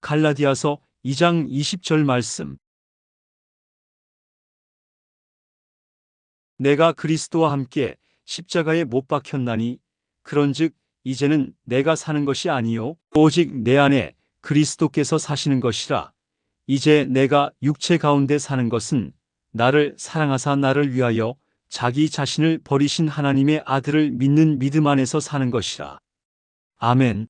갈라디아서 2장 20절 말씀. 내가 그리스도와 함께 십자가에 못 박혔나니 그런즉 이제는 내가 사는 것이 아니요 오직 내 안에 그리스도께서 사시는 것이라. 이제 내가 육체 가운데 사는 것은 나를 사랑하사 나를 위하여 자기 자신을 버리신 하나님의 아들을 믿는 믿음 안에서 사는 것이라. 아멘.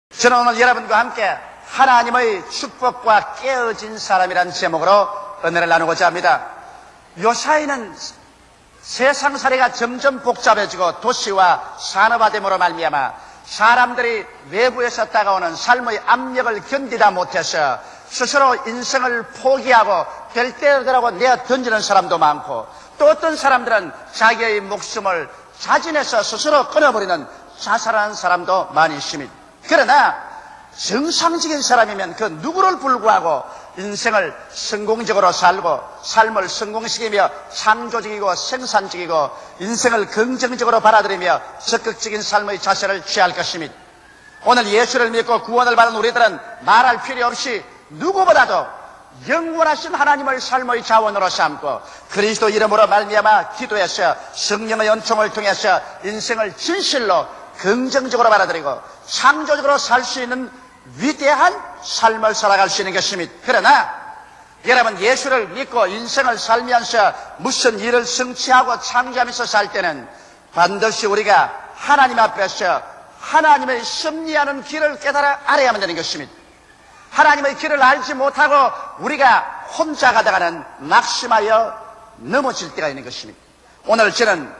저는 오늘 여러분과 함께 하나님의 축복과 깨어진 사람이라는 제목으로 은혜를 나누고자 합니다. 요사이는 세상살이가 점점 복잡해지고 도시와 산업화됨으로 말미암아 사람들이 외부에서 다가오는 삶의 압력을 견디다 못해서 스스로 인생을 포기하고 별대로라고 내어 던지는 사람도 많고, 또 어떤 사람들은 자기의 목숨을 자진해서 스스로 끊어버리는 자살하는 사람도 많이 있습니다. 그러나 정상적인 사람이면 그 누구를 불구하고 인생을 성공적으로 살고 삶을 성공시키며 창조적이고 생산적이고 인생을 긍정적으로 받아들이며 적극적인 삶의 자세를 취할 것입니다. 오늘 예수를 믿고 구원을 받은 우리들은 말할 필요 없이 누구보다도 영원하신 하나님을 삶의 자원으로 삼고 그리스도 이름으로 말미암아 기도해서 성령의 은총을 통해서 인생을 진실로 긍정적으로 받아들이고 창조적으로 살 수 있는 위대한 삶을 살아갈 수 있는 것입니다. 그러나 여러분, 예수를 믿고 인생을 살면서 무슨 일을 성취하고 창조하면서 살 때는 반드시 우리가 하나님 앞에서 하나님의 섭리하는 길을 깨달아 알아야만 되는 것입니다. 하나님의 길을 알지 못하고 우리가 혼자 가다가는 낙심하여 넘어질 때가 있는 것입니다. 오늘 저는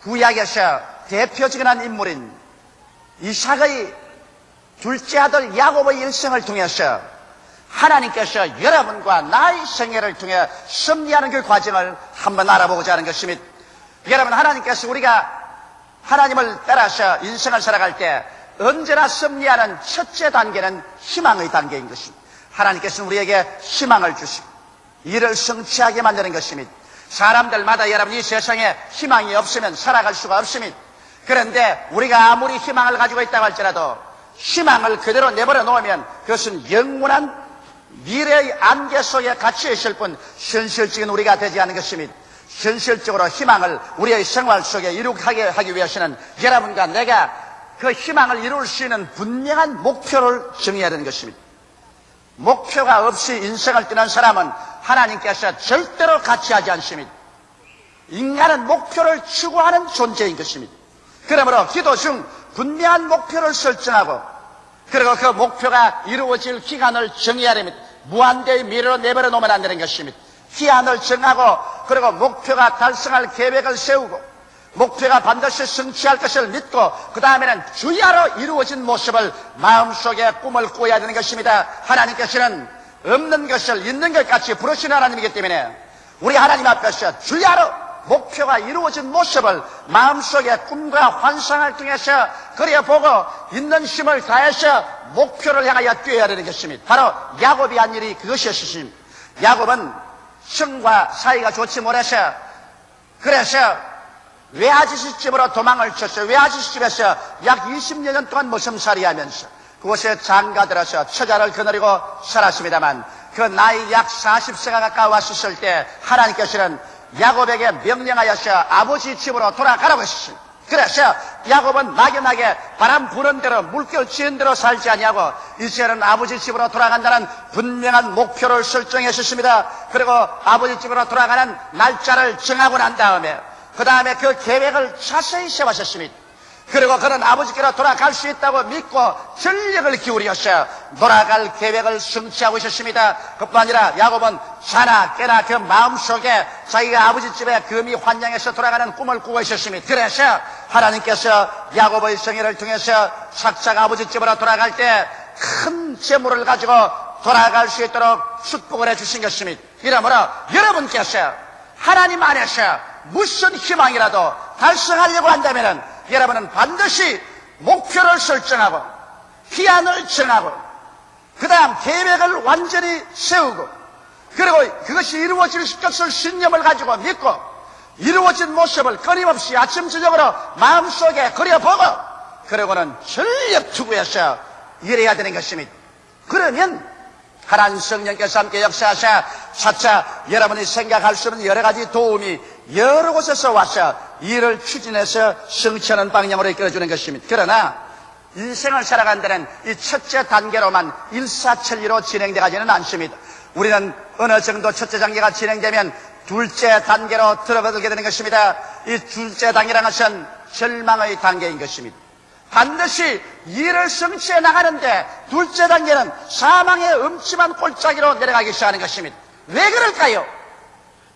구약에서 대표적인 한 인물인 이삭의 둘째 아들 야곱의 일생을 통해서 하나님께서 여러분과 나의 생애를 통해 섭리하는 그 과정을 한번 알아보고자 하는 것입니다. 여러분, 하나님께서 우리가 하나님을 따라서 인생을 살아갈 때 언제나 섭리하는 첫째 단계는 희망의 단계인 것입니다. 하나님께서는 우리에게 희망을 주시고 이를 성취하게 만드는 것입니다. 사람들마다 여러분, 이 세상에 희망이 없으면 살아갈 수가 없습니다. 그런데 우리가 아무리 희망을 가지고 있다고 할지라도 희망을 그대로 내버려 놓으면 그것은 영원한 미래의 안개 속에 갇혀 있을 뿐 현실적인 우리가 되지 않는 것입니다. 현실적으로 희망을 우리의 생활 속에 이룩하게 하기 위해서는 여러분과 내가 그 희망을 이룰 수 있는 분명한 목표를 정해야 되는 것입니다. 목표가 없이 인생을 떠난 사람은 하나님께서 절대로 같이 하지 않습니다. 인간은 목표를 추구하는 존재인 것입니다. 그러므로 기도 중 분명한 목표를 설정하고 그리고 그 목표가 이루어질 기간을 정해야 됩니다. 무한대의 미래로 내버려 놓으면 안 되는 것입니다. 기한을 정하고 그리고 목표가 달성할 계획을 세우고 목표가 반드시 성취할 것을 믿고 그 다음에는 주야로 이루어진 모습을 마음속에 꿈을 꾸어야 되는 것입니다. 하나님께서는 없는 것을 있는 것 같이 부르시는 하나님이기 때문에 우리 하나님 앞에서 주야로 목표가 이루어진 모습을 마음속에 꿈과 환상을 통해서 그려보고 있는 힘을 다해서 목표를 향하여 뛰어야 되는 것입니다. 바로 야곱이 한 일이 그것이었습니다. 야곱은 형과 사이가 좋지 못해서 그래서 외아저씨 집으로 도망을 쳤어요. 외아저씨 집에서 약 20년 동안 머슴살이 하면서 그곳에 장가들어서 처자를 거느리고 살았습니다만 그 나이 약 40세가 가까웠을 때 하나님께서는 야곱에게 명령하여서 아버지 집으로 돌아가라고 했습니다. 그래서 야곱은 막연하게 바람 부는 대로 물결 치는 대로 살지 아니하고 이제는 아버지 집으로 돌아간다는 분명한 목표를 설정했었습니다. 그리고 아버지 집으로 돌아가는 날짜를 정하고 난 다음에 그 다음에 그 계획을 자세히 세웠었습니다. 그리고 그는 아버지께로 돌아갈 수 있다고 믿고 전력을 기울여서 돌아갈 계획을 성취하고 있었습니다. 그뿐 아니라 야곱은 자나 깨나 그 마음속에 자기가 아버지 집에 금이 환영해서 돌아가는 꿈을 꾸고 있었습니다. 그래서 하나님께서 야곱의 생애를 통해서 착착 아버지 집으로 돌아갈 때 큰 재물을 가지고 돌아갈 수 있도록 축복을 해주신 것입니다. 이러므로 여러분께서 하나님 안에서 무슨 희망이라도 달성하려고 한다면 여러분은 반드시 목표를 설정하고 기한을 정하고 그 다음 계획을 완전히 세우고 그리고 그것이 이루어질 것을 신념을 가지고 믿고 이루어진 모습을 끊임없이 아침 저녁으로 마음속에 그려보고 그러고는 전력 투구해서 일해야 되는 것입니다. 그러면 하나님 성령께서 함께 역사하셔 차차 여러분이 생각할 수 없는 여러 가지 도움이 여러 곳에서 와서 일을 추진해서 성취하는 방향으로 이끌어주는 것입니다. 그러나 인생을 살아간다는 이 첫째 단계로만 일사천리로 진행되가지는 않습니다. 우리는 어느 정도 첫째 단계가 진행되면 둘째 단계로 들어가게 되는 것입니다. 이 둘째 단계라는 것은 절망의 단계인 것입니다. 반드시 일을 성취해 나가는데 둘째 단계는 사망의 음침한 골짜기로 내려가기 시작하는 것입니다. 왜 그럴까요?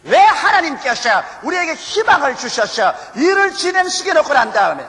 왜 하나님께서 우리에게 희망을 주셔서 일을 진행시켜 놓고 난 다음에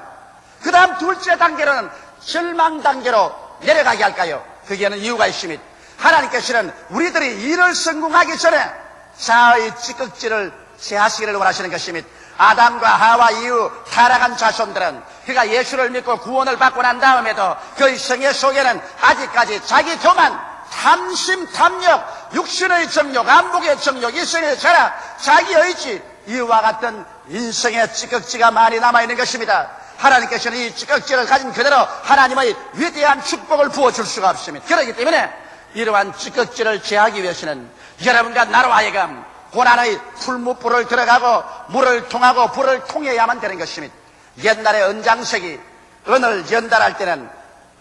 그 다음 둘째 단계로는 절망 단계로 내려가게 할까요? 거기에는 이유가 있습니다. 하나님께서는 우리들이 일을 성공하기 전에 자아의 찌꺼기를 제하시기를 원하시는 것입니다. 아담과 하와 이후 타락한 자손들은 그가 예수를 믿고 구원을 받고 난 다음에도 그의 생애 속에는 아직까지 자기 교만, 탐심, 탐욕, 육신의 정욕, 안목의 정욕, 일생의 자락, 자기 의지 이와 같은 인생의 찌꺼기가 많이 남아있는 것입니다. 하나님께서는 이 찌꺼기를 가진 그대로 하나님의 위대한 축복을 부어줄 수가 없습니다. 그렇기 때문에 이러한 찌꺼기를 제하기 위해서는 여러분과 나로 하여금 고난의 풀무불을 들어가고 물을 통하고 불을 통해야만 되는 것입니다. 옛날에 은장색이 은을 연달할 때는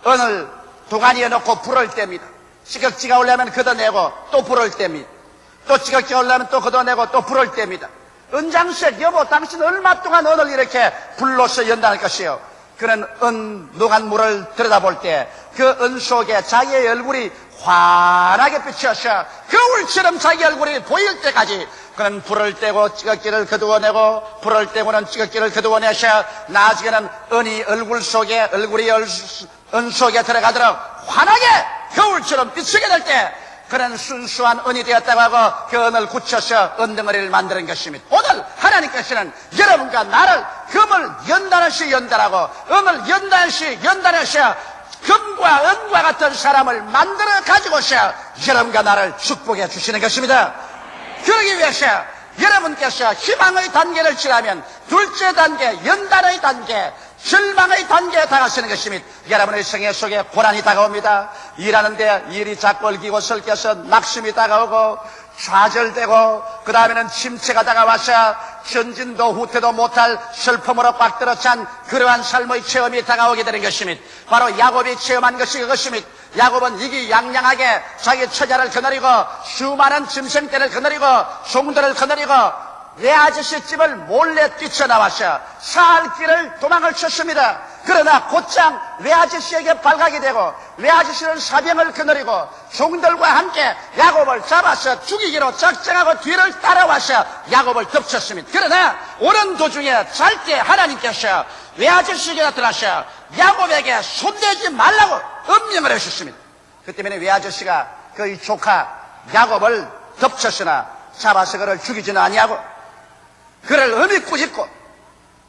은을 도가니에 넣고 불을 뗍니다. 찌꺼기가 올라오면 걷어내고 또 불을 뗍니다. 또 찌꺼기가 올라오면 또 걷어내고 또 불을 뗍니다. 은장색 여보 당신 얼마 동안 은을 이렇게 불로서 연달할 것이요. 그는 은 녹은 물을 들여다볼 때 그 은 속에 자기의 얼굴이 환하게 비춰서 거울처럼 자기 얼굴이 보일 때까지 그는 불을 떼고 찌꺼기를 거두어내고 불을 떼고는 찌꺼기를 거두어내서 나중에는 은이 얼굴 속에 얼굴이 은 속에 들어가도록 환하게 거울처럼 비추게 될 때 그는 순수한 은이 되었다고 하고 그 은을 굳혀서 은덩어리를 만드는 것입니다. 오늘 하나님께서는 여러분과 나를 금을 연단하시 연단하고 은을 연단하시 연단하셔 금과 은과 같은 사람을 만들어 가지고서 여러분과 나를 축복해 주시는 것입니다. 그러기 위해서 여러분께서 희망의 단계를 지나면 둘째 단계, 연단의 단계, 절망의 단계에 다가서는 것입니다. 여러분의 생애 속에 고난이 다가옵니다. 일하는데 일이 자꾸 얽히고 설켜서 낙심이 다가오고 좌절되고 그 다음에는 침체가 다가와서 전진도 후퇴도 못할 슬픔으로 꽉 들어찬 그러한 삶의 체험이 다가오게 되는 것입니다. 바로 야곱이 체험한 것이 그것입니다. 야곱은 이기양양하게 자기 처자를 거느리고 수많은 짐승떼를 거느리고 종들을 거느리고 외아저씨 집을 몰래 뛰쳐나와서 살 길을 도망을 쳤습니다. 그러나 곧장 외아저씨에게 발각이 되고 외아저씨는 사병을 거느리고 종들과 함께 야곱을 잡아서 죽이기로 작정하고 뒤를 따라와서 야곱을 덮쳤습니다. 그러나 오는 도중에 잘 때 하나님께서 외아저씨에게 나타나셔 야곱에게 손대지 말라고 엄명을 하셨습니다. 그 때문에 외아저씨가 그의 조카 야곱을 덮쳤으나 잡아서 그를 죽이지는 아니하고 그를 엄히 꾸짖고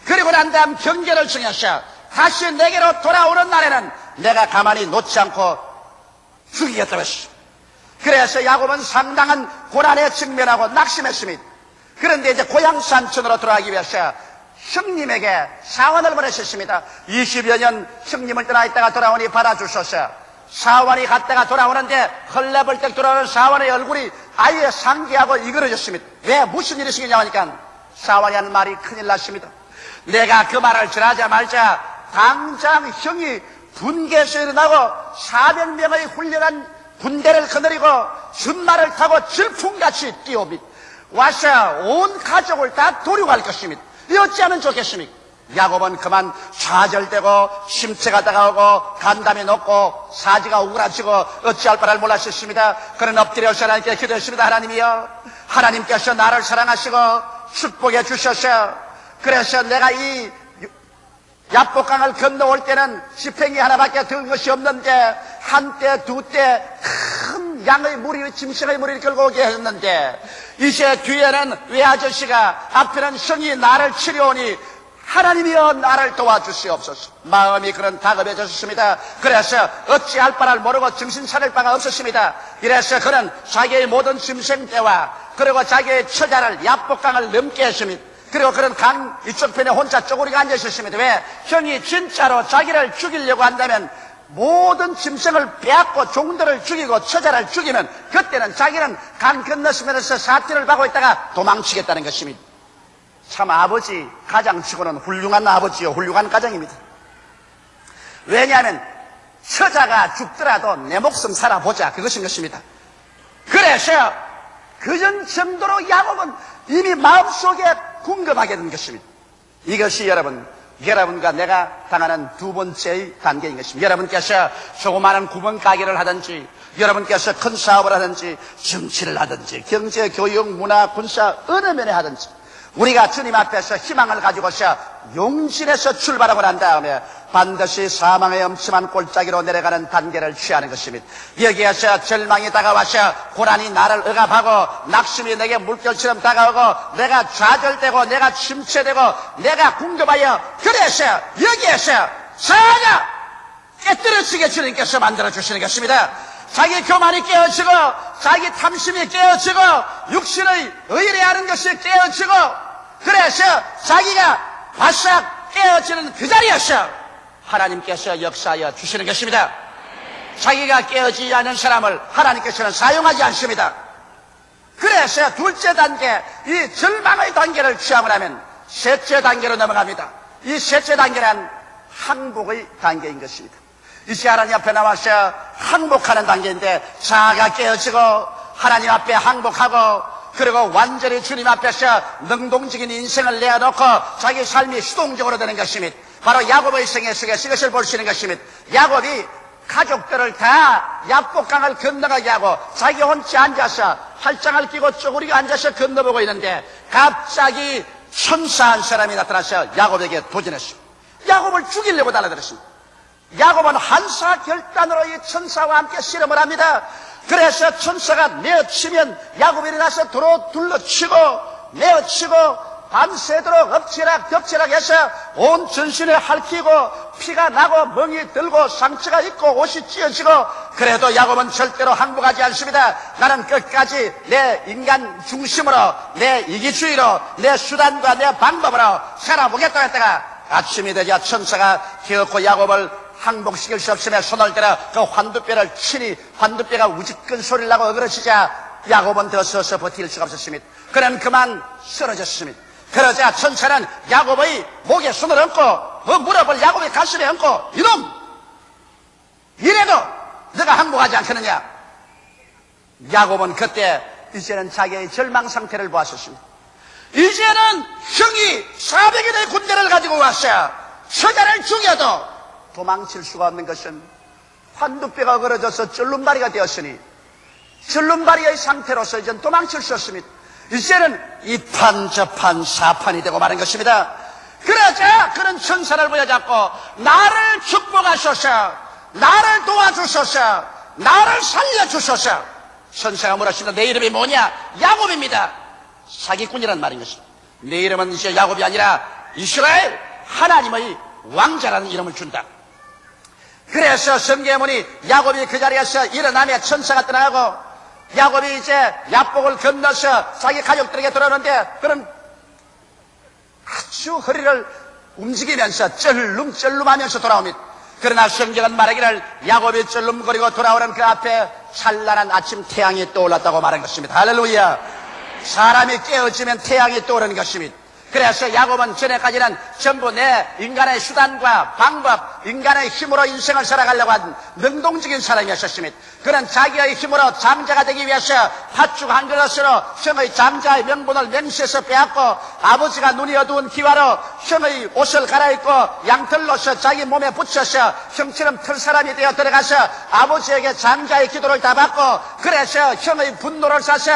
그리고 난 다음 경계를 정하셔 다시 내게로 돌아오는 날에는 내가 가만히 놓지 않고 죽이겠다고 했습니다. 그래서 야곱은 상당한 고난에 직면하고 낙심했습니다. 그런데 이제 고향 산촌으로 돌아가기 위해서 형님에게 사원을 보내셨습니다. 20여 년 형님을 떠나 있다가 돌아오니 받아주소서. 사원이 갔다가 돌아오는데 헐레벌떡 돌아오는 사원의 얼굴이 아예 상기하고 이그러졌습니다. 왜 무슨 일이 생기냐고 하니까 사원이 하는 말이 큰일 났습니다. 내가 그 말을 전하자마자 당장 형이 분개에서 일어나고 400명의 훌륭한 군대를 거느리고 준말을 타고 질풍같이 뛰어옵니다. 와서 온 가족을 다 도륙할 것입니다. 이 어찌하면 좋겠습니까? 야곱은 그만 좌절되고 심체가 다가오고 간담이 높고 사지가 우그라지고 어찌할 바를 몰랐습니다. 그는 엎드려서 하나님께 기도했습니다. 하나님이여, 하나님께서 나를 사랑하시고 축복해 주셔서 그래서 내가 이 야복강을 건너올 때는 지팽이 하나밖에 든 것이 없는데 한때 두 때 큰 양의 무리 짐승의 무리를 끌고 오게 했는데 이제 뒤에는 외아저씨가 앞에는 성이 나를 치려오니 하나님이여 나를 도와주시옵소서. 마음이 그런 다급해졌습니다. 그래서 어찌할 바를 모르고 정신 차릴 바가 없었습니다. 이래서 그는 자기의 모든 짐승떼와 그리고 자기의 처자를 야복강을 넘게 했습니다. 그리고 그런 강 이쪽 편에 혼자 쪼그리고 앉아 있었습니다. 왜? 형이 진짜로 자기를 죽이려고 한다면 모든 짐승을 빼앗고 종들을 죽이고 처자를 죽이면 그때는 자기는 강 건너서면서 사태를 받고 있다가 도망치겠다는 것입니다. 참 아버지 가장치고는 훌륭한 아버지요 훌륭한 가장입니다. 왜냐하면 처자가 죽더라도 내 목숨 살아보자 그것인 것입니다. 그래서 그런 정도로 야곱은 이미 마음속에 궁금하게 된 것입니다. 이것이 여러분과 내가 당하는 두 번째의 단계인 것입니다. 여러분께서 조그마한 구멍 가게를 하든지 여러분께서 큰 사업을 하든지 정치를 하든지 경제, 교육, 문화, 군사 어느 면에 하든지 우리가 주님 앞에서 희망을 가지고서 용진에서 출발하고 난 다음에 반드시 사망의 엄침한 골짜기로 내려가는 단계를 취하는 것입니다. 여기에서 절망이 다가와서 고난이 나를 억압하고 낙심이 내게 물결처럼 다가오고 내가 좌절되고 내가 침체되고 내가 궁금하여 그래서 여기에서 전혀 깨뜨려지게 주님께서 만들어주시는 것입니다. 자기 교만이 깨어지고 자기 탐심이 깨어지고 육신의 의뢰하는 것이 깨어지고 그래서 자기가 바싹 깨어지는 그 자리에서 하나님께서 역사하여 주시는 것입니다. 자기가 깨어지지 않은 사람을 하나님께서는 사용하지 않습니다. 그래서 둘째 단계 이 절망의 단계를 취함을 하면 셋째 단계로 넘어갑니다. 이 셋째 단계는 항복의 단계인 것입니다. 이제 하나님 앞에 나와서 항복하는 단계인데 자아가 깨어지고 하나님 앞에 항복하고 그리고 완전히 주님 앞에서 능동적인 인생을 내어놓고 자기 삶이 수동적으로 되는 것입니다. 바로 야곱의 생애 속에서 이것을 볼 수 있는 것입니다. 야곱이 가족들을 다 야복강을 건너가게 하고 자기 혼자 앉아서 팔짱을 끼고 쪼그리고 앉아서 건너보고 있는데 갑자기 천사 한 사람이 나타나서 야곱에게 도전했습니다. 야곱을 죽이려고 달라들었습니다. 야곱은 한사 결단으로 이 천사와 함께 씨름을 합니다. 그래서 천사가 내어치면 야곱이 일어나서 도로 둘러치고 내어치고 밤새도록 엎치락 덮치락 해서 온 전신에 핥히고 피가 나고 멍이 들고 상처가 있고 옷이 찢어지고 그래도 야곱은 절대로 항복하지 않습니다. 나는 끝까지 내 인간 중심으로 내 이기주의로 내 수단과 내 방법으로 살아보겠다고 했다가 아침이 되자 천사가 기어코 야곱을 항복시킬 수 없으며 손을 들어 그 환두뼈를 치니 환두뼈가 우직근 소리를 나고 어그러지자 야곱은 더 서서 버틸 수가 없었습니다. 그는 그만 쓰러졌습니다. 그러자 천사는 야곱의 목에 손을 얹고 그 무릎을 야곱의 가슴에 얹고 이놈! 이래도 너가 항복하지 않겠느냐? 야곱은 그때 이제는 자기의 절망 상태를 보았었습니다. 이제는 형이 400일의 군대를 가지고 왔어요. 처자를 죽여도 도망칠 수가 없는 것은 환두뼈가 걸어져서 쩔름다리가 되었으니 쩔름다리의 상태로서 이제는 도망칠 수 없습니다. 이제는 이판 저판 사판이 되고 마는 것입니다. 그러자 그런 천사를 부여잡고 나를 축복하소서, 나를 도와주소서, 나를 살려주소서. 천사가 물었습니다. 내 이름이 뭐냐? 야곱입니다. 사기꾼이란 말인 것입니다. 내 이름은 이제 야곱이 아니라 이스라엘 하나님의 왕자라는 이름을 준다. 그래서 성경문이 야곱이 그 자리에서 일어나며 천사가 떠나가고 야곱이 이제 야복을 건너서 자기 가족들에게 돌아오는데 그런 아주 허리를 움직이면서 쩔름쩔름하면서 돌아옵니다. 그러나 성경은 말하기를 야곱이 쩔름거리고 돌아오는 그 앞에 찬란한 아침 태양이 떠올랐다고 말한 것입니다. 할렐루야. 사람이 깨어지면 태양이 떠오르는 것입니다. 그래서 야곱은 전에까지는 전부 내 인간의 수단과 방법, 인간의 힘으로 인생을 살아가려고 한 능동적인 사람이었습니다. 그는 자기의 힘으로 장자가 되기 위해서 팥죽 한 그릇으로 형의 장자의 명분을 맹세해서 빼앗고 아버지가 눈이 어두운 기와로 형의 옷을 갈아입고 양털로서 자기 몸에 붙여서 형처럼 털 사람이 되어 들어가서 아버지에게 장자의 기도를 다 받고 그래서 형의 분노를 사서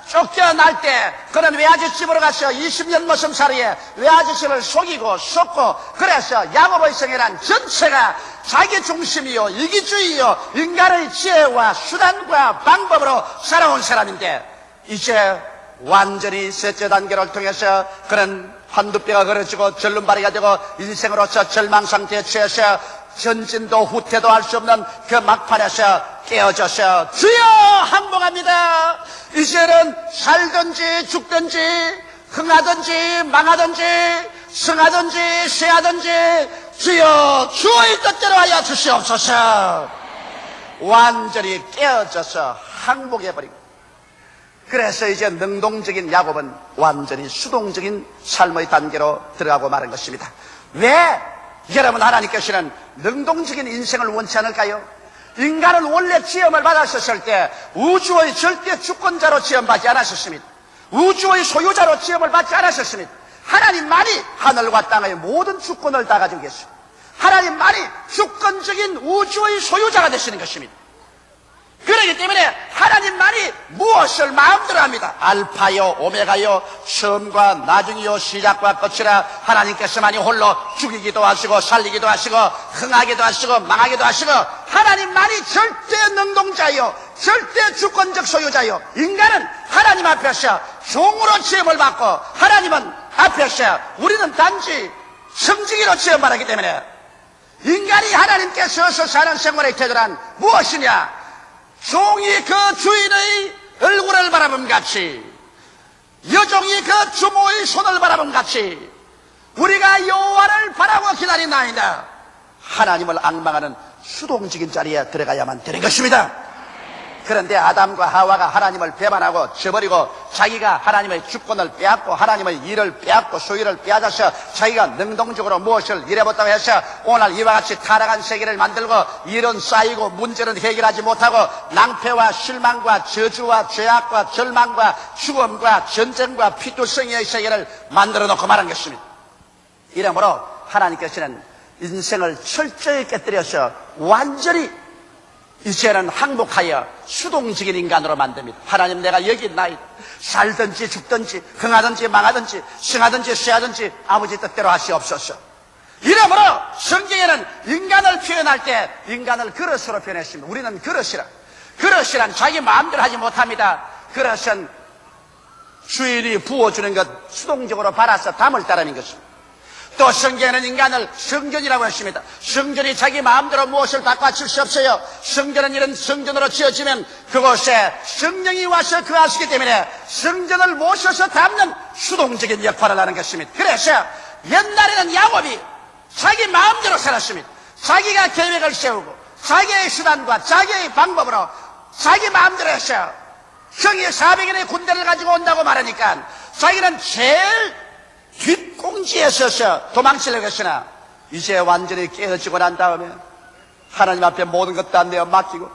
쫓겨날 때 그는 외아지집으로 가서 20년 모성살이에 외아지집을 속이고 속고 그래서 야곱의 생애란 전체가 자기 중심이요 이기주의요 인간의 지혜와 수단과 방법으로 살아온 사람인데 이제 완전히 셋째 단계를 통해서 그는 환두뼈가 걸어지고 절름발이가 되고 인생으로서 절망상태에 취해서 전진도 후퇴도 할 수 없는 그 막판에서 깨어져서 주여 항복합니다. 이제는 살든지 죽든지 흥하든지 망하든지 승하든지 쇠하든지 주여 주의 뜻대로 하여 주시옵소서. 완전히 깨어져서 항복해버리고, 그래서 이제 능동적인 야곱은 완전히 수동적인 삶의 단계로 들어가고 마는 것입니다. 왜 여러분 하나님께서는 능동적인 인생을 원치 않을까요? 인간은 원래 지음을 받았었을 때 우주의 절대 주권자로 지음받지 않았었습니다. 우주의 소유자로 지음을 받지 않았었습니다. 하나님만이 하늘과 땅의 모든 주권을 다 가지고 계십니다. 하나님만이 주권적인 우주의 소유자가 되시는 것입니다. 그렇기 때문에 하나님만이 무엇을 마음대로 합니다. 알파요 오메가요 처음과 나중이요 시작과 끝이라 하나님께서만이 홀로 죽이기도 하시고 살리기도 하시고 흥하기도 하시고 망하기도 하시고, 하나님만이 절대 능동자요 절대 주권적 소유자요. 인간은 하나님 앞에서 종으로 지음을 받고 하나님은 앞에서 우리는 단지 성직이로 지음받았기 때문에 인간이 하나님께서 사는 생활의 태도란 무엇이냐? 종이 그 주인의 얼굴을 바라봄 같이, 여종이 그 주모의 손을 바라봄 같이 우리가 여호와를 바라고 기다린나이다. 하나님을 앙망하는 수동적인 자리에 들어가야만 되는 것입니다. 그런데 아담과 하와가 하나님을 배반하고 저버리고 자기가 하나님의 주권을 빼앗고 하나님의 일을 빼앗고 소유를 빼앗아서 자기가 능동적으로 무엇을 일해봤다고 해서 오늘 이와 같이 타락한 세계를 만들고 일은 쌓이고 문제는 해결하지 못하고 낭패와 실망과 저주와 죄악과 절망과 죽음과 전쟁과 피투성이의 세계를 만들어 놓고 말한 것입니다. 이러므로 하나님께서는 인생을 철저히 깨뜨려서 완전히 이제는 항복하여 수동적인 인간으로 만듭니다. 하나님, 내가 여기 있나이다. 살든지 죽든지 흥하든지 망하든지 승하든지 쇠하든지 아버지 뜻대로 하시옵소서. 이러므로 성경에는 인간을 표현할 때 인간을 그릇으로 표현했습니다. 우리는 그릇이란 자기 마음대로 하지 못합니다. 그릇은 주인이 부어주는 것 수동적으로 받아서 담을 따르는 것입니다. 또 성경에는 인간을 성전이라고 했습니다. 성전이 자기 마음대로 무엇을 바꿔칠 수 없어요. 성전은 이런 성전으로 지어지면 그곳에 성령이 와서 거하시기 때문에 성전을 모셔서 담는 수동적인 역할을 하는 것입니다. 그래서 옛날에는 야곱이 자기 마음대로 살았습니다. 자기가 계획을 세우고 자기의 수단과 자기의 방법으로 자기 마음대로 해서 형이 400인의 군대를 가지고 온다고 말하니까 자기는 제일 뒷공지에 서서 도망치려고 했으나 이제 완전히 깨어지고 난 다음에 하나님 앞에 모든 것 다 내어 맡기고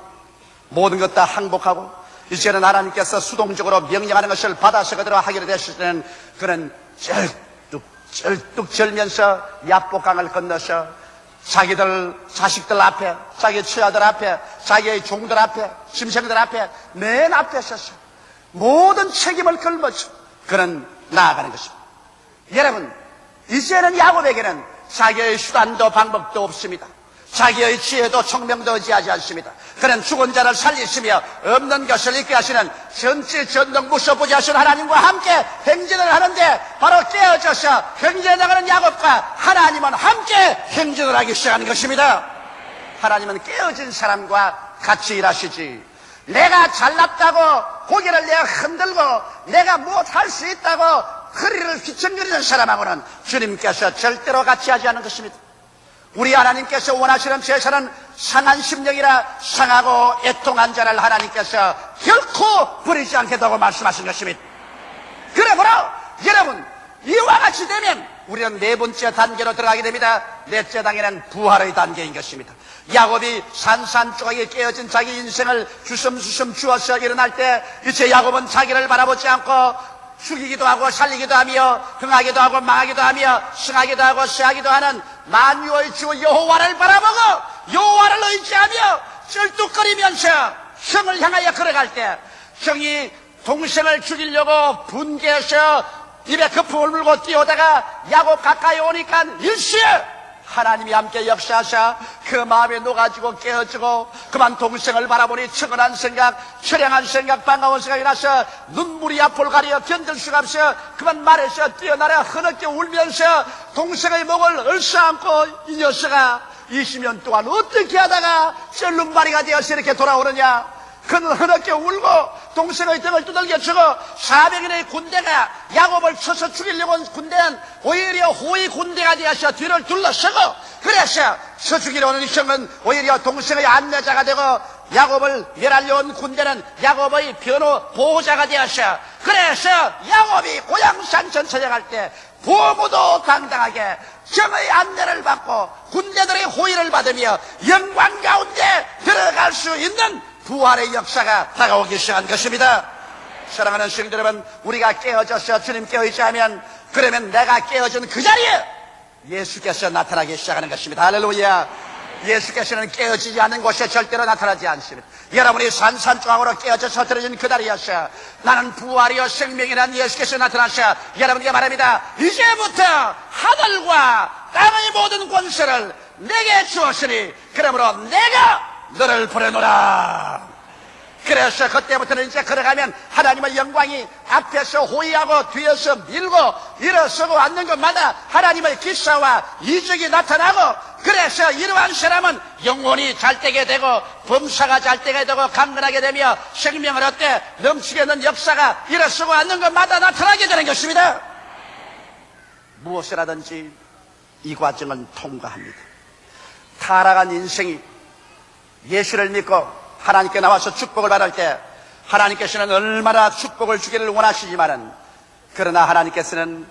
모든 것 다 항복하고 이제는 하나님께서 수동적으로 명령하는 것을 받아서 그대로 하기로 됐을 때는 그는 쩔뚝 절면서 야복강을 건너서 자식들 앞에, 자기 처자들 앞에, 자기의 종들 앞에, 심생들 앞에, 맨 앞에 서서 모든 책임을 걸머쥐고 그는 나아가는 것입니다. 여러분, 이제는 야곱에게는 자기의 수단도 방법도 없습니다. 자기의 지혜도 총명도 의지하지 않습니다. 그는 죽은 자를 살리시며 없는 것을 있게 하시는 전지 전능 무소부지하신 하나님과 함께 행진을 하는데 바로 깨어져서 행진해 나가는 야곱과 하나님은 함께 행진을 하기 시작하는 것입니다. 하나님은 깨어진 사람과 같이 일하시지, 내가 잘났다고 고개를 내어 흔들고 내가 무엇할 수 있다고 허리를 휘청거리는 사람하고는 주님께서 절대로 같이 하지 않는 것입니다. 우리 하나님께서 원하시는 제사는 상한 심령이라 상하고 애통한 자를 하나님께서 결코 버리지 않겠다고 말씀하신 것입니다. 그러므로 여러분, 이와 같이 되면 우리는 네 번째 단계로 들어가게 됩니다. 넷째 단계는 부활의 단계인 것입니다. 야곱이 산산조각에 깨어진 자기 인생을 주섬주섬 주어서 일어날 때 이제 야곱은 자기를 바라보지 않고 죽이기도 하고 살리기도 하며 흥하기도 하고 망하기도 하며 승하기도 하고 쇠하기도 하는 만유의 주 여호와를 바라보고 여호와를 의지하며 쩔뚝거리면서 형을 향하여 걸어갈 때 형이 동생을 죽이려고 분개해서 입에 거품을 물고 뛰어다가 야곱 가까이 오니까 일시에 하나님이 함께 역사하사 그 마음에 녹아지고 깨어지고 그만 동생을 바라보니 측은한 생각, 처량한 생각, 반가운 생각이 나서 눈물이 앞을 가려 견딜 수가 없어 그만 말해서 뛰어나려 흐느껴 울면서 동생의 목을 얼싸안고 이 녀석아 20년 동안 어떻게 하다가 썰눈바리가 되어서 이렇게 돌아오느냐. 그는 흐느껴 울고 동생의 등을 두들겨 주고 400인의 군대가 야곱을 쳐서 죽이려고 온 군대는 오히려 호의 군대가 되어서 뒤를 둘러서고, 그래서 쳐 죽이려 오는 형은 오히려 동생의 안내자가 되고, 야곱을 멸하려 온 군대는 야곱의 변호 보호자가 되었어. 그래서 야곱이 고향산 전차장할 때 보고도 당당하게 정의 안내를 받고 군대들의 호의를 받으며 영광 가운데 들어갈 수 있는 부활의 역사가 다가오기 시작한 것입니다. 사랑하는 성도 여러분, 우리가 깨어져서 주님 깨어있지 하면, 그러면 내가 깨어진 그 자리에 예수께서 나타나기 시작하는 것입니다. 할렐루야. 예수께서는 깨어지지 않는 곳에 절대로 나타나지 않습니다. 여러분이 산산조각으로 깨어져서 들어진 그 자리였어. 나는 부활이요 생명이란 예수께서 나타나셔 여러분에게 말합니다. 이제부터 하늘과 땅의 모든 권세를 내게 주었으니 그러므로 내가 너를 보내노라. 그래서 그때부터는 이제 걸어가면 하나님의 영광이 앞에서 호위하고 뒤에서 밀고 일어서고 앉는 것마다 하나님의 기사와 이적이 나타나고, 그래서 이러한 사람은 영혼이 잘 되게 되고 범사가 잘 되게 되고 강건하게 되며 생명을 얻되 넘치게 있는 역사가 일어서고 앉는 것마다 나타나게 되는 것입니다. 무엇이라든지 이 과정은 통과합니다. 타락한 인생이 예수를 믿고 하나님께 나와서 축복을 받을 때 하나님께서는 얼마나 축복을 주기를 원하시지만은, 그러나 하나님께서는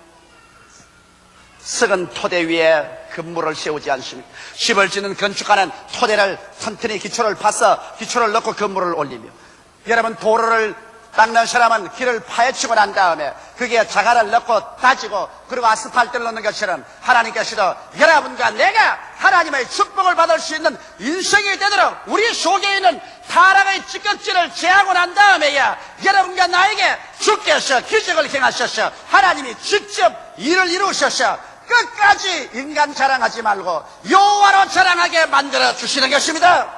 썩은 토대 위에 건물을 세우지 않습니다. 집을 짓는 건축가는 토대를 튼튼히 기초를 파서 기초를 넣고 건물을 올리며, 여러분 도로를 닦는 사람은 길을 파헤치고 난 다음에 거기에 자갈을 넣고 다지고 그리고 아스팔트를 넣는 것처럼 하나님께서도 여러분과 내가 하나님의 축복을 받을 수 있는 인생이 되도록 우리 속에 있는 타락의 찌꺼기를 제하고 난 다음에야 여러분과 나에게 주께서 기적을 행하셔서 하나님이 직접 일을 이루셔서 끝까지 인간 자랑하지 말고 여호와로 자랑하게 만들어 주시는 것입니다.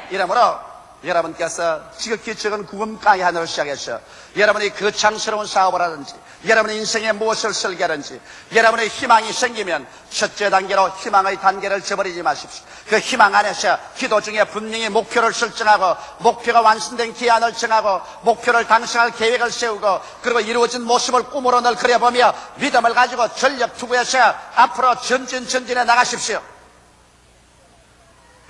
이러므로 여러분께서 지극히 적은 구금가의 하늘을 시작해서 여러분이 거창스러운 사업을 하든지 여러분의 인생에 무엇을 설계하든지 여러분의 희망이 생기면 첫째 단계로 희망의 단계를 저버리지 마십시오. 그 희망 안에서 기도 중에 분명히 목표를 설정하고 목표가 완성된 기한을 정하고 목표를 달성할 계획을 세우고 그리고 이루어진 모습을 꿈으로 늘 그려보며 믿음을 가지고 전력 투구해서 앞으로 전진해 나가십시오.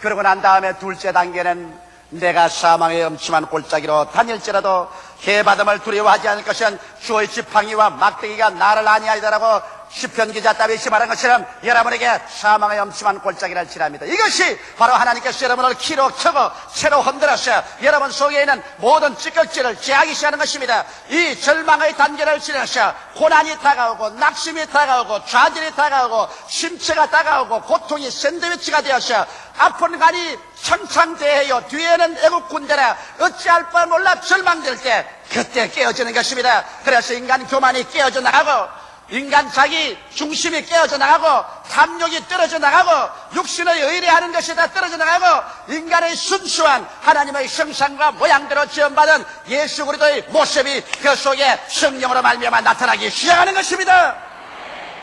그러고 난 다음에 둘째 단계는 내가 사망의 엄침한 골짜기로 다닐지라도 해바람을 두려워하지 않을 것은 주의 지팡이와 막대기가 나를 아니하리라고 시편 기자 다윗이 말한 것처럼 여러분에게 사망의 엄침한 골짜기를 지랍니다. 이것이 바로 하나님께서 여러분을 키로 켜고 채로 흔들어서 여러분 속에 있는 모든 찌꺼기를 제하기 시작하는 것입니다. 이 절망의 단계를 지나서 고난이 다가오고 낙심이 다가오고 좌절이 다가오고 심체가 다가오고 고통이 샌드위치가 되어서 앞은 간이 창창대해요. 뒤에는 애국 군대라 어찌할 바 몰라 절망될 때 그때 깨어지는 것입니다. 그래서 인간 교만이 깨어져 나가고 인간 자기 중심이 깨어져 나가고 탐욕이 떨어져 나가고 육신의 의뢰하는 것이 다 떨어져 나가고 인간의 순수한 하나님의 형상과 모양대로 지음받은 예수 그리스도의 모습이 그 속에 성령으로 말미암아 나타나기 시작하는 것입니다.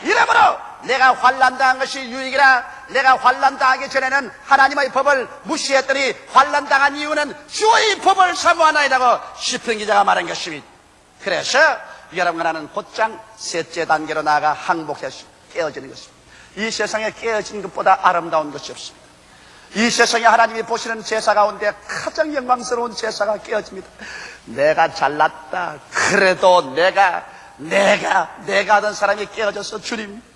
이러므로 내가 환난당한 것이 유익이라. 내가 환난당하기 전에는 하나님의 법을 무시했더니 환난당한 이유는 주의 법을 사모하나이라고 시편 기자가 말한 것입니다. 그래서 여러분과 나는 곧장 셋째 단계로 나아가 항복해서 깨어지는 것입니다. 이 세상에 깨어진 것보다 아름다운 것이 없습니다. 이 세상에 하나님이 보시는 제사 가운데 가장 영광스러운 제사가 깨어집니다. 내가 잘났다. 그래도 내가 하던 사람이 깨어져서 주님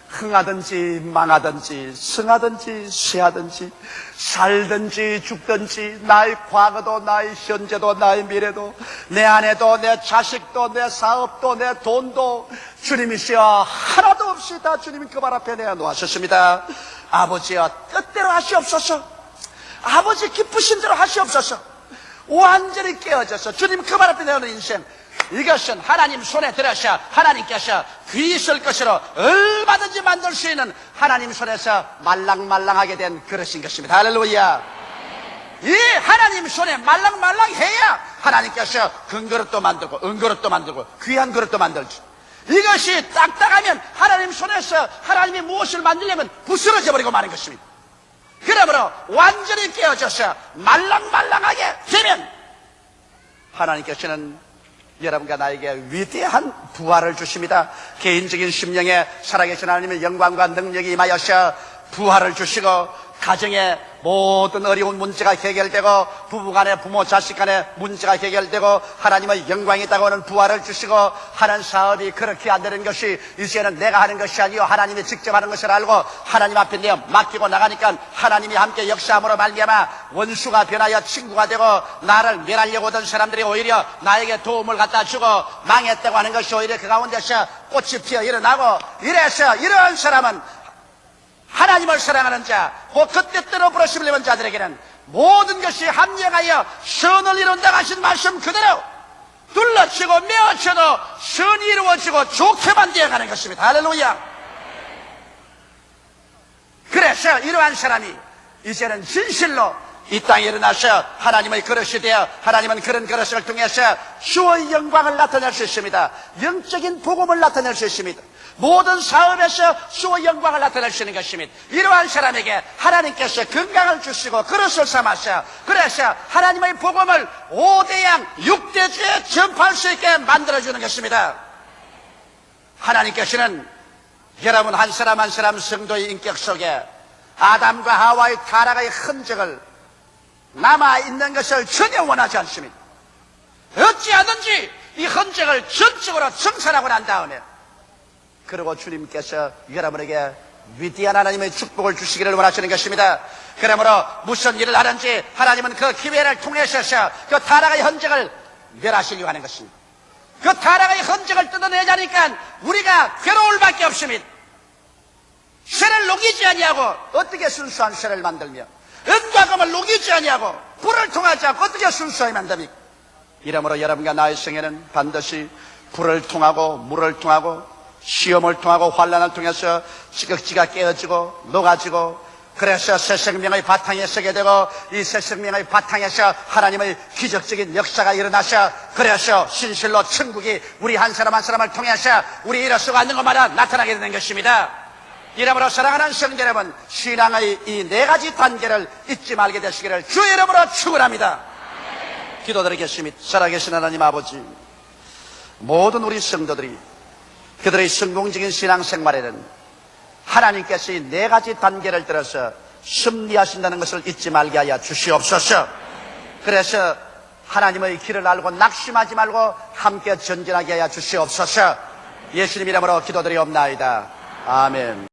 흥하든지 망하든지 승하든지 쇠하든지 살든지 죽든지 나의 과거도 나의 현재도 나의 미래도 내 아내도 내 자식도 내 사업도 내 돈도 주님이시여 하나도 없이 다 주님이 그 발 앞에 내어놓으셨습니다. 아버지여 뜻대로 하시옵소서. 아버지 기쁘신 대로 하시옵소서. 완전히 깨어져서 주님 그 발 앞에 내어놓은 인생, 이것은 하나님 손에 들어서 하나님께서 귀 있을 것으로 얼마든지 만들 수 있는 하나님 손에서 말랑말랑하게 된 그릇인 것입니다. 할렐루야. 이 하나님 손에 말랑말랑해야 하나님께서 큰 그릇도 만들고 은그릇도 만들고 귀한 그릇도 만들죠. 이것이 딱딱하면 하나님 손에서 하나님이 무엇을 만들려면 부스러져 버리고 마는 것입니다. 그러므로 완전히 깨어져서 말랑말랑하게 되면 하나님께서는 여러분과 나에게 위대한 부활을 주십니다. 개인적인 심령에 살아계신 하나님의 영광과 능력이 임하여서 부활을 주시고 가정의 모든 어려운 문제가 해결되고 부부간에 부모 자식간에 문제가 해결되고 하나님의 영광이 있다고 하는 부활을 주시고 하는 사업이 그렇게 안 되는 것이 이제는 내가 하는 것이 아니요 하나님이 직접 하는 것을 알고 하나님 앞에 내어 맡기고 나가니까 하나님이 함께 역사함으로 말미암아 원수가 변하여 친구가 되고 나를 멸하려고 하던 사람들이 오히려 나에게 도움을 갖다 주고 망했다고 하는 것이 오히려 그 가운데서 꽃이 피어 일어나고 이래서 이러한 사람은 하나님을 사랑하는 자, 곧 그때 때로 부르심을 입은 자들에게는 모든 것이 합력하여 선을 이룬다 하신 말씀 그대로 둘러치고 메어쳐도 선이 이루어지고 좋게만 되어가는 것입니다. 할렐루야. 그래서 이러한 사람이 이제는 진실로 이 땅에 일어나서 하나님의 그릇이 되어 하나님은 그런 그릇을 통해서 주의 영광을 나타낼 수 있습니다. 영적인 복음을 나타낼 수 있습니다. 모든 사업에서 주의 영광을 나타낼 수 있는 것입니다. 이러한 사람에게 하나님께서 건강을 주시고 그릇을 삼아서 그래서 하나님의 복음을 5대양 6대주에 전파할 수 있게 만들어주는 것입니다. 하나님께서는 여러분 한 사람 한 사람 성도의 인격 속에 아담과 하와의 타락의 흔적을 남아있는 것을 전혀 원하지 않습니다. 어찌하든지 이 흔적을 전적으로 청산하고 난 다음에 그리고 주님께서 여러분에게 위대한 하나님의 축복을 주시기를 원하시는 것입니다. 그러므로 무슨 일을 하든지 하나님은 그 기회를 통해서 그 타락의 흔적을 멸하시려고 하는 것입니다. 그 타락의 흔적을 뜯어내자니까 우리가 괴로울 밖에 없습니다. 쇠를 녹이지 아니하고 어떻게 순수한 쇠를 만들며 은과 금을 녹이지 아니하고 불을 통하지 않고 어떻게 순수하게 만듭니까? 이러므로 여러분과 나의 생애는 반드시 불을 통하고 물을 통하고 시험을 통하고 환난을 통해서 지극지가 깨어지고 녹아지고 그래서 새 생명의 바탕에 서게 되고 이 새 생명의 바탕에서 하나님의 기적적인 역사가 일어나서 그래서 진실로 천국이 우리 한 사람 한 사람을 통해서 우리 일을 쓰고 앉는 것마다 나타나게 되는 것입니다. 이러므로 사랑하는 성도 여러분, 신앙의 이 4가지 단계를 잊지 말게 되시기를 주 이름으로 축원합니다. 기도드리겠습니다. 살아계신 하나님 아버지, 모든 우리 성도들이 그들의 성공적인 신앙생활에는 하나님께서 이 4가지 단계를 들어서 섭리하신다는 것을 잊지 말게 하여 주시옵소서. 그래서 하나님의 길을 알고 낙심하지 말고 함께 전진하게 하여 주시옵소서. 예수님 이름으로 기도드리옵나이다. 아멘.